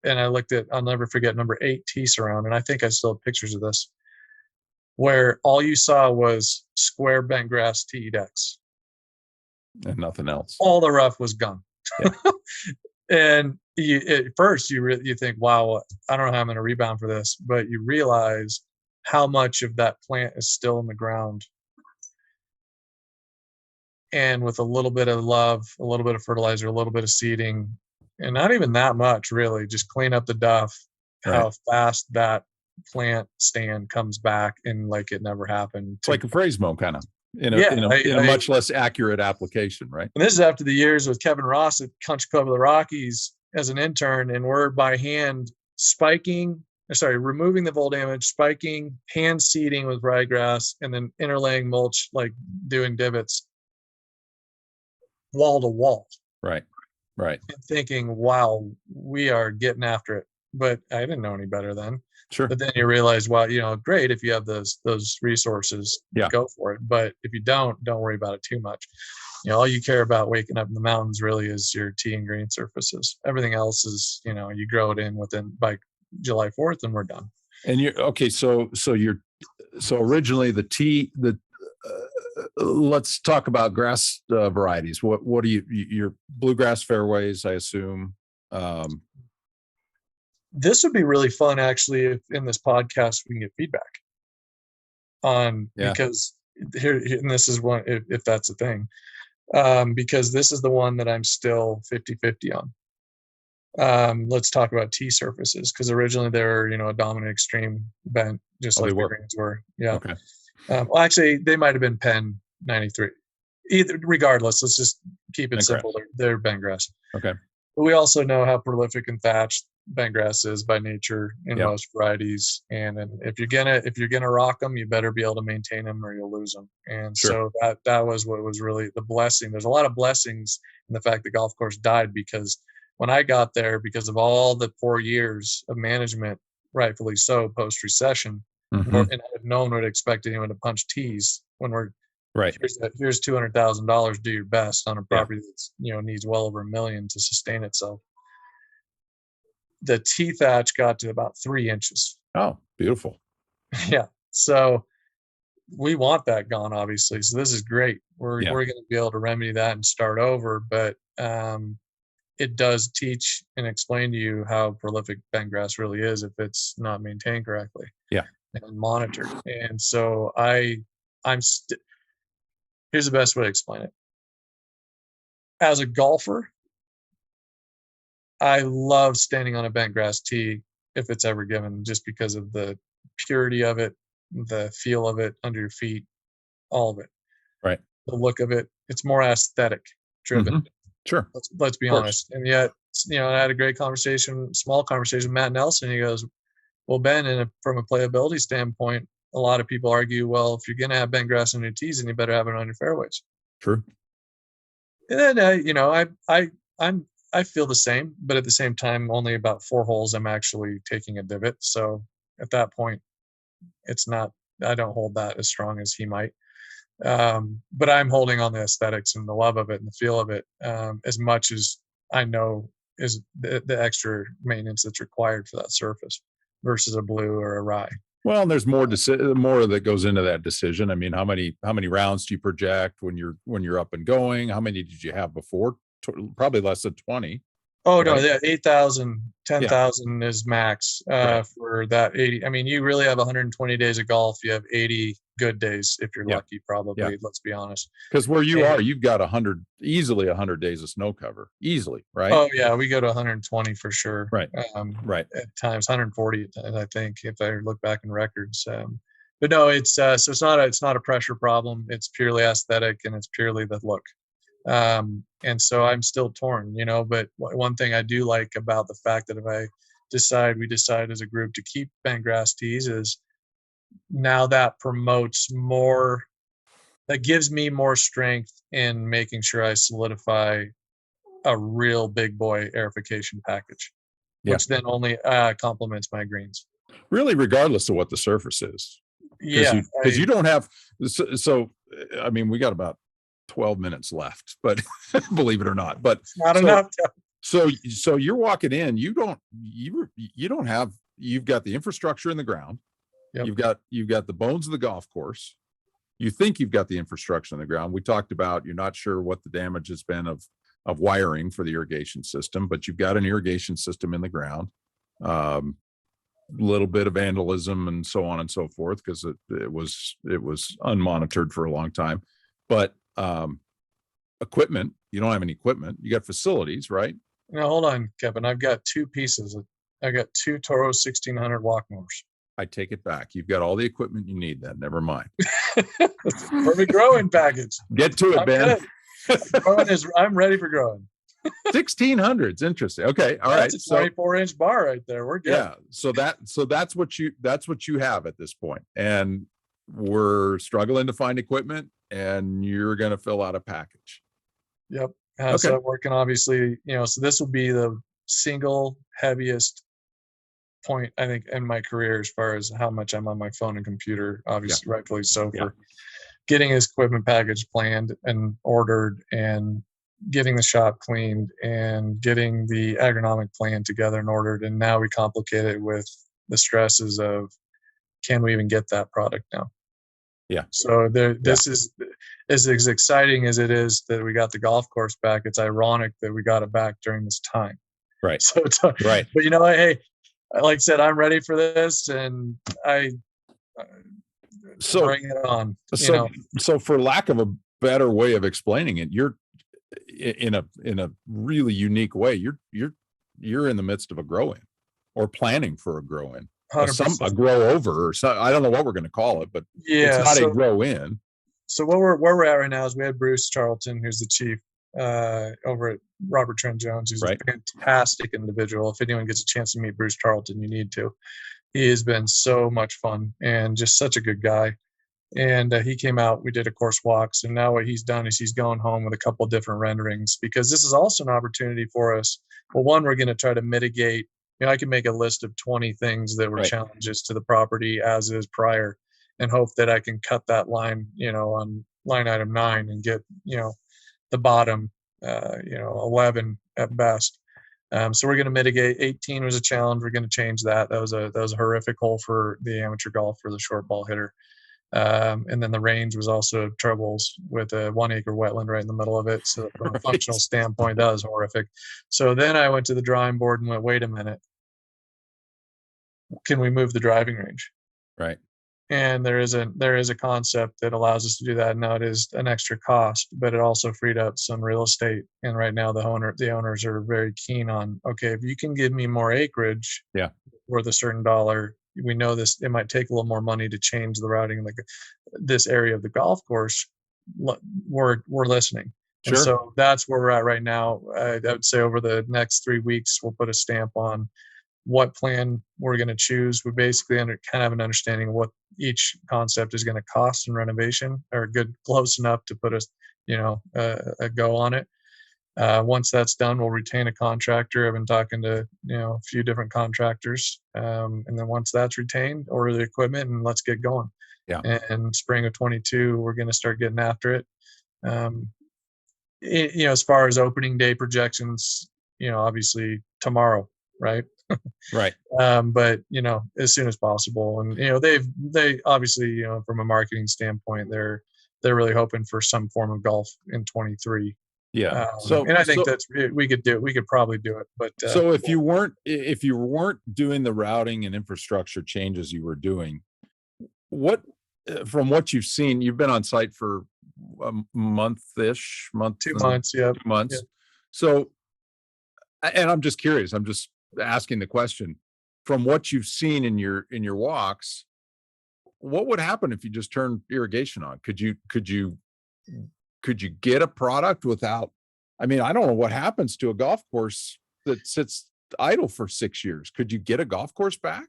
and I looked at, I'll never forget, number 8 tee surround, and I think I still have pictures of this, where all you saw was square bent grass tee decks. And nothing else. All the rough was gone. Yeah. And at first you think, wow, I don't know how I'm going to rebound for this, but you realize how much of that plant is still in the ground. and with a little bit of love, a little bit of fertilizer, a little bit of seeding, and not even that much really, just clean up the duff, how fast that plant stand comes back and like it never happened. It's like a Phrasmo kind of in a much less accurate application, right? And this is after the years with Kevin Ross at Country Club of the Rockies as an intern, and we're by hand removing the vole damage, spiking, hand seeding with ryegrass, and then interlaying mulch, like doing divots wall to wall. Right. And thinking, wow, we are getting after it. But I didn't know any better then. Sure. But then you realize, well, great if you have those resources, go for it. But if you don't worry about it too much. All you care about waking up in the mountains really is your tea and green surfaces. Everything else is, you grow it in by July 4th and we're done. And you're okay. So originally let's talk about grass varieties. What do your bluegrass fairways, I assume? This would be really fun, actually, if in this podcast we can get feedback on, because here, and this is one, if that's a thing, because this is the one that I'm still 50-50 on. Let's talk about tea surfaces, because originally they were, a dominant extreme bent, just like the greens were. Yeah. Okay. Well, actually, they might have been Penn 93. Regardless, let's just keep it simple. They're bentgrass. Okay. But we also know how prolific and thatched bentgrass is by nature in most varieties, and if you're gonna rock them, you better be able to maintain them or you'll lose them. And so that was what was really the blessing. There's a lot of blessings in the fact the golf course died, because when I got there, because of all the 4 years of management, rightfully so, post recession, and no one would expect anyone to punch tees when we're here's $200,000, do your best on a property that's needs well over $1 million to sustain itself. The tea thatch got to about 3 inches. Oh, beautiful. Yeah. So we want that gone, obviously. So this is great. We're going to be able to remedy that and start over. But it does teach and explain to you how prolific bentgrass really is if it's not maintained correctly. Yeah. And monitored. And so here's the best way to explain it. As a golfer, I love standing on a bentgrass tee if it's ever given, just because of the purity of it, the feel of it under your feet, all of it. Right. The look of it. It's more aesthetic driven. Sure. Let's be honest. And yet, I had a great small conversation with Matt Nelson. He goes, well, Ben, from a playability standpoint, a lot of people argue, well, if you're going to have bentgrass on your tees, then you better have it on your fairways. True. And then, I feel the same, but at the same time, only about 4 holes I'm actually taking a divot. So at that point, I don't hold that as strong as he might. But I'm holding on the aesthetics and the love of it and the feel of it, as much as I know is the extra maintenance that's required for that surface versus a blue or a rye. Well, and there's more that goes into that decision. I mean, how many rounds do you project when you're up and going? How many did you have before? Probably less than 20. Oh, right? No, 8,000, 10,000 is max for that 80. I mean, you really have 120 days of golf. You have 80 good days if you're lucky, probably. Let's be honest. Because where you are, you've got easily 100 days of snow cover, easily, right? Oh yeah, we go to 120 for sure. Right. At times 140, I think, if I look back in records. But no, it's so it's not a pressure problem. It's purely aesthetic and it's purely the look. And so I'm still torn, but one thing I do like about the fact that if we decide as a group to keep bentgrass tees is now that promotes more, that gives me more strength in making sure I solidify a real big boy aerification package, which then only complements my greens. Really, regardless of what the surface is. Because you don't have, so, I mean, we got about 12 minutes left, but believe it or not, but it's not enough. So you're walking in, you've got the infrastructure in the ground. Yep. You've got the bones of the golf course. You think you've got the infrastructure in the ground. We talked about, you're not sure what the damage has been of wiring for the irrigation system, but you've got an irrigation system in the ground. Little bit of vandalism and so on and so forth, because it was unmonitored for a long time. But equipment. You don't have any equipment. You got facilities, right? Now, hold on, Kevin. I've got two pieces. I got two Toro 1600 walk mowers. I take it back. You've got all the equipment you need then. Never mind. Perfect growing package. Get to it, Ben. I'm ready for growing. 1600s. Interesting. Okay. All right. That's a 24-inch bar right there. We're good. Yeah. So that's what you have at this point. And we're struggling to find equipment, and you're going to fill out a package. Yep. So working, obviously, so this will be the single heaviest point, I think, in my career as far as how much I'm on my phone and computer, obviously, rightfully so, for getting this equipment package planned and ordered, and getting the shop cleaned, and getting the agronomic plan together and ordered. And now we complicate it with the stresses of, can we even get that product now? Yeah. So this is as exciting as it is that we got the golf course back. It's ironic that we got it back during this time. Right. So it's right. But hey, like I said, I'm ready for this, and bring it on. So for lack of a better way of explaining it, you're in a really unique way. You're in the midst of a grow-in, or planning for a grow-in. A grow over, or so, I don't know what we're going to call it, but it's not a grow in. So where we're at right now is we had Bruce Charlton, who's the chief over at Robert Trent Jones, who's a fantastic individual. If anyone gets a chance to meet Bruce Charlton, you need to. He has been so much fun and just such a good guy. And he came out, we did a course walks, and now what he's done is he's going home with a couple of different renderings, because this is also an opportunity for us. Well, one, we're going to try to mitigate. I can make a list of 20 things that were challenges to the property as is prior, and hope that I can cut that line, on line item 9, and get, the bottom, 11 at best. So we're going to mitigate. 18 was a challenge. We're going to change that. That was a horrific hole for the amateur golf for the short ball hitter. And then the range was also troubles with a 1 acre wetland right in the middle of it. So from a functional standpoint, that was horrific. So then I went to the drawing board and went, wait a minute, can we move the driving range? Right. And there is a concept that allows us to do that. Now, it is an extra cost, but it also freed up some real estate. And right now the owners are very keen on, okay, if you can give me more acreage worth a certain dollar, we know this, it might take a little more money to change the routing of this area of the golf course. We're listening. Sure. And so that's where we're at right now. I would say over the next 3 weeks, we'll put a stamp on what plan we're going to choose. We basically kind of have an understanding of what each concept is going to cost in renovation, or close enough to put a go on it. Once that's done, we'll retain a contractor. I've been talking to a few different contractors, and then once that's retained, order the equipment and let's get going. Yeah. And spring of 22, we're going to start getting after it. As far as opening day projections, obviously tomorrow, right? Right. But as soon as possible, and they obviously, from a marketing standpoint, they're really hoping for some form of golf in 23. Yeah. And I think we could probably do it. But so if you weren't doing the routing and infrastructure changes you were doing, from what you've seen, you've been on site for a 2 months. 2 months. Yeah. 2 months. Yeah. So, and I'm just curious, I'm just asking the question, from what you've seen in your walks, what would happen if you just turned irrigation on? Could you get a product without, I don't know what happens to a golf course that sits idle for 6 years. Could you get a golf course back?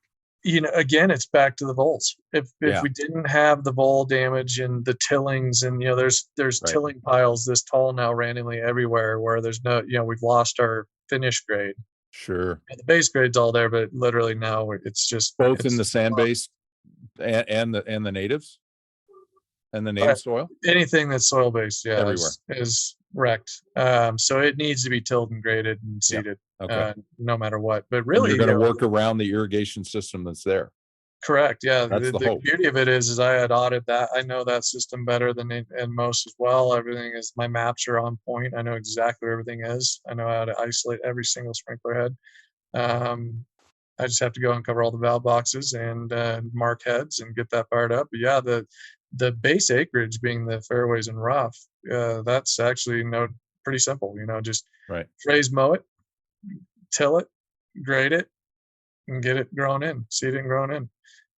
Again, it's back to the voles. If we didn't have the vole damage and the tillings, and there's tilling piles this tall now randomly everywhere, where there's no, we've lost our finish grade. Sure. And the base grade's all there, but literally now it's just both in the sand base and the natives. And the native soil? Anything that's soil based, is wrecked. So it needs to be tilled and graded and seeded, no matter what. But really, and you're going to work around the irrigation system that's there. Correct. Yeah. That's the hope. Beauty of it is I had audited that. I know that system better than and most as well. Everything is, my maps are on point. I know exactly where everything is. I know how to isolate every single sprinkler head. I just have to go and cover all the valve boxes and mark heads and get that fired up. But yeah, the base acreage being the fairways and rough, that's actually pretty simple. Just phrase mow it, till it, grade it, and get it grown in, seed and grown in.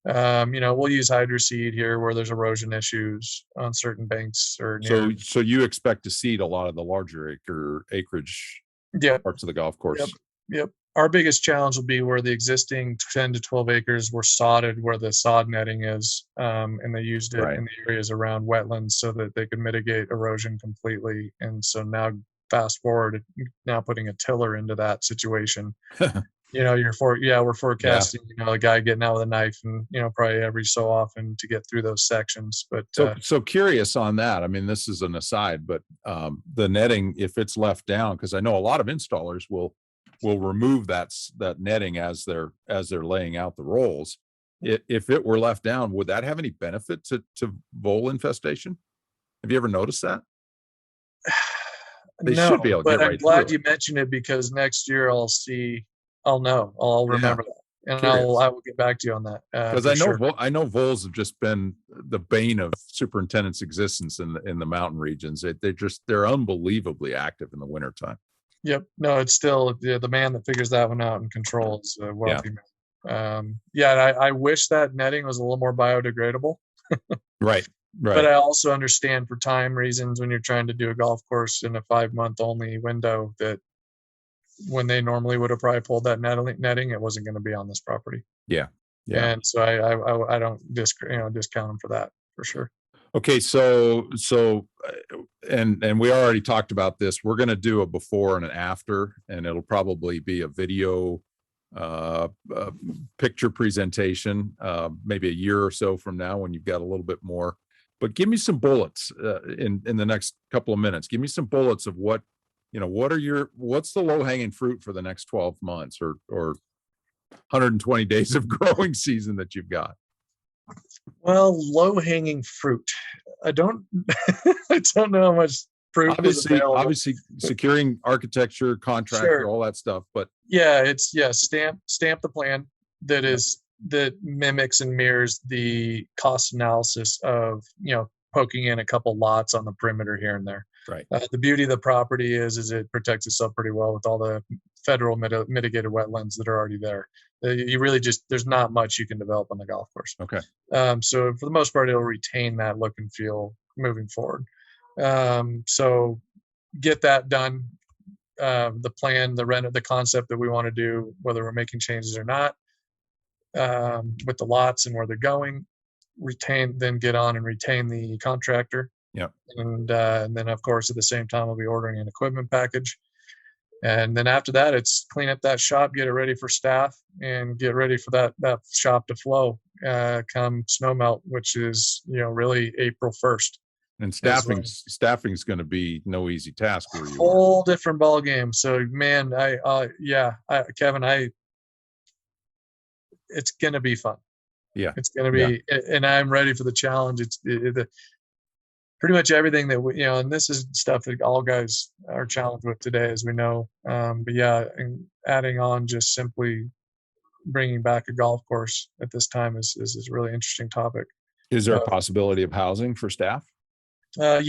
We'll use hydroseed here where there's erosion issues on certain banks or near. So you expect to seed a lot of the larger acreage parts of the golf course. Yep. Our biggest challenge will be where the existing 10 to 12 acres were sodded, where the sod netting is, and they used it in the areas around wetlands so that they could mitigate erosion completely. And so now, fast forward, now putting a tiller into that situation. We're forecasting, a guy getting out with a knife and, probably every so often to get through those sections. But so curious on that. I mean, this is an aside, but the netting, if it's left down, because I know a lot of installers will remove that netting as they're laying out the rolls. If it were left down, would that have any benefit to vole infestation? Have you ever noticed that? They should be able to get right. I'm glad you mentioned it, because next year I'll know. I'll remember that, and I will get back to you on that. Because I know voles have just been the bane of superintendent's existence in the mountain regions. They're unbelievably active in the wintertime. Yep. No, it's still the man that figures that one out and controls a wealthy man. I wish that netting was a little more biodegradable. Right. But I also understand, for time reasons, when you're trying to do a golf course in a 5-month only window, that when they normally would have probably pulled that netting, it wasn't going to be on this property. Yeah. And so I don't discount them for that, for sure. Okay, so and we already talked about this. We're going to do a before and an after, and it'll probably be a video picture presentation, maybe a year or so from now when you've got a little bit more. But give me some bullets in the next couple of minutes. Give me some bullets of what's the low hanging fruit for the next 12 months or 120 days of growing season that you've got. Well, low-hanging fruit. I don't know how much fruit. Obviously, securing architecture, contractor, all that stuff. But stamp the plan that mimics and mirrors the cost analysis of poking in a couple lots on the perimeter here and there. Right. The beauty of the property is it protects itself pretty well with all the federal mitigated wetlands that are already there. You really there's not much you can develop on the golf course. Okay. So for the most part, it'll retain that look and feel moving forward. So get that done. The plan, the concept that we want to do, whether we're making changes or not, with the lots and where they're going, then get on and retain the contractor. Yeah. And then, of course, at the same time, we'll be ordering an equipment package. And then after that, it's clean up that shop, get it ready for staff, and get ready for that shop to flow come snow melt, which is, really April 1st. And staffing's going to be no easy task for you. Whole different ball game. So, man, Kevin, it's going to be fun. Yeah. It's going to be, and I'm ready for the challenge. It's pretty much everything that and this is stuff that all guys are challenged with today, as we know. And adding on just simply bringing back a golf course at this time is a really interesting topic. Is there a possibility of housing for staff? So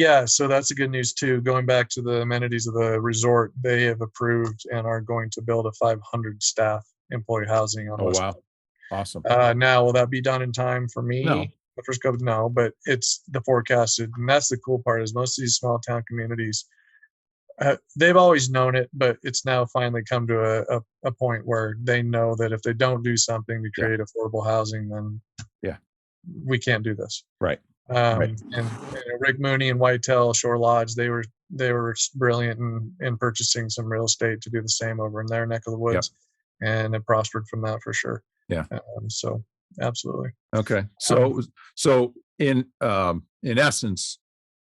that's the good news too. Going back to the amenities of the resort, they have approved and are going to build a 500 staff employee housing on. Oh, wow. Awesome. Now, will that be done in time for me? No. The first couple, no, but it's the forecasted, and that's the cool part. Is most of these small town communities, they've always known it, but it's now finally come to a point where they know that if they don't do something to create affordable housing, then we can't do this. Right. And Rick Mooney and Whitetail Shore Lodge, they were brilliant in purchasing some real estate to do the same over in their neck of the woods, and it prospered from that for sure. Yeah. So absolutely. Okay. So in essence,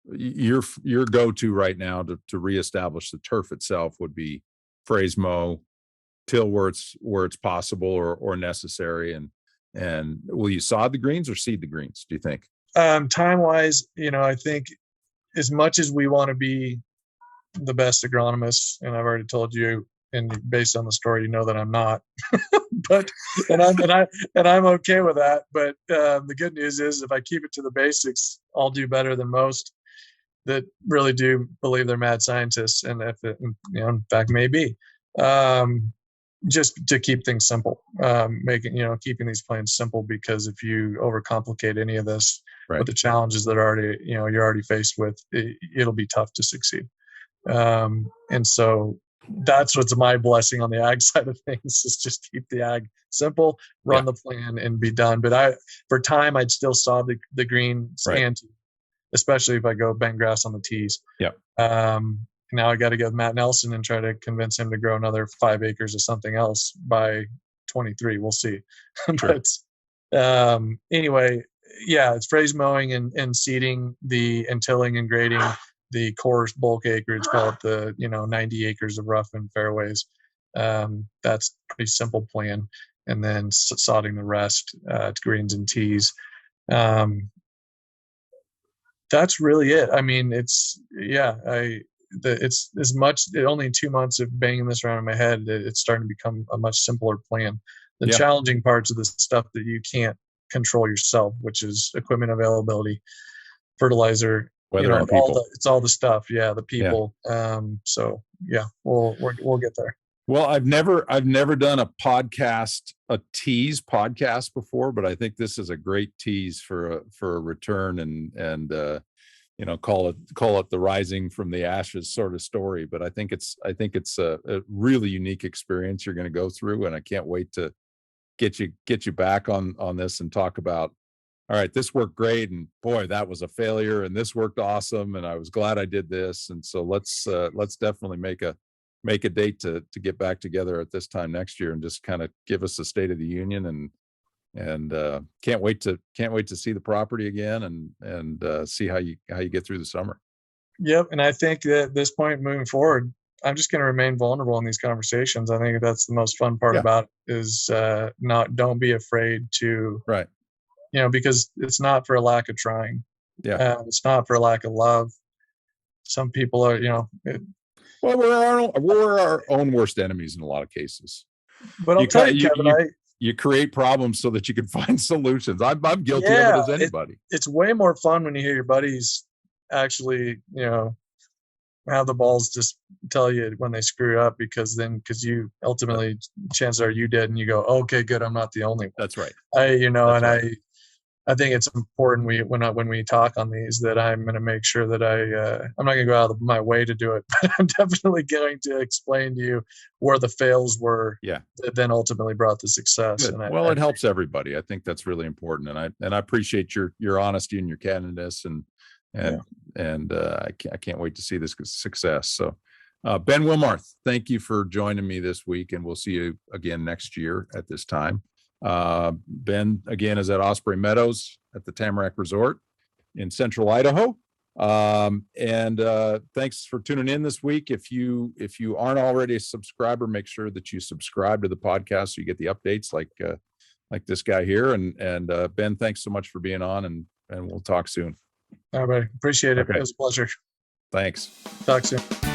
your go-to right now to reestablish the turf itself would be phrase mow, till where it's possible or necessary, and will you sod the greens or seed the greens, do you think? Time wise, I think as much as we want to be the best agronomists, and I've already told you, and based on the story, you know that I'm not. But I'm okay with that. But the good news is, if I keep it to the basics, I'll do better than most that really do believe they're mad scientists, and if it, in fact, may be. Just to keep things simple, keeping these plans simple, because if you overcomplicate any of this with the challenges that you're already faced with, it'll be tough to succeed. And so that's what's my blessing on the ag side of things, is just keep the ag simple, run the plan, and be done. But for time, I'd still saw the greens, and especially if I go bend grass on the tees. Now I got to go with Matt Nelson and try to convince him to grow another 5 acres of something else by 23. We'll see. But anyway, it's phrase mowing and seeding and tilling and grading the coarse bulk acreage, call it the 90 acres of rough and fairways. That's a pretty simple plan. And then sodding the rest to greens and tees. That's really it. I mean, it's as much, only 2 months of banging this around in my head, it's starting to become a much simpler plan. The challenging parts of the stuff that you can't control yourself, which is equipment availability, fertilizer, weather, and people. it's all the stuff. The people. So we'll get there. Well, I've never done a tease podcast before, but I think this is a great tease for a return and call it the rising from the ashes sort of story. But I think it's a really unique experience you're going to go through, and I can't wait to get you back on this and talk about, all right, this worked great, and boy, that was a failure, and this worked awesome, and I was glad I did this. And so let's definitely make a date to get back together at this time next year and just kind of give us a State of the Union, and can't wait to see the property again and see how you get through the summer. Yep. And I think that at this point moving forward, I'm just going to remain vulnerable in these conversations. I think that's the most fun part about it, is don't be afraid to, because it's not for a lack of trying. It's not for a lack of love. Some people are, well, we're our own worst enemies in a lot of cases. But I'll tell you, Kevin, you create problems so that you can find solutions. I'm guilty of it as anybody. It's way more fun when you hear your buddies actually, have the balls to tell you when they screw up, because you ultimately, chances are you did, and you go, okay, good, I'm not the only one. That's right. I think it's important when we talk on these, that I'm going to make sure that I'm not going to go out of my way to do it, but I'm definitely going to explain to you where the fails were that then ultimately brought the success. And it helps everybody. I think that's really important, and I appreciate your honesty and your candidness, and I can't wait to see this success. So, Ben Wilmarth, thank you for joining me this week, and we'll see you again next year at this time. Ben again is at Osprey Meadows at the Tamarack Resort in central Idaho. And thanks for tuning in this week. If you aren't already a subscriber, make sure that you subscribe to the podcast so you get the updates like this guy here. And Ben, thanks so much for being on, and we'll talk soon. All right, appreciate it. Okay. It was a pleasure. Thanks. Talk soon.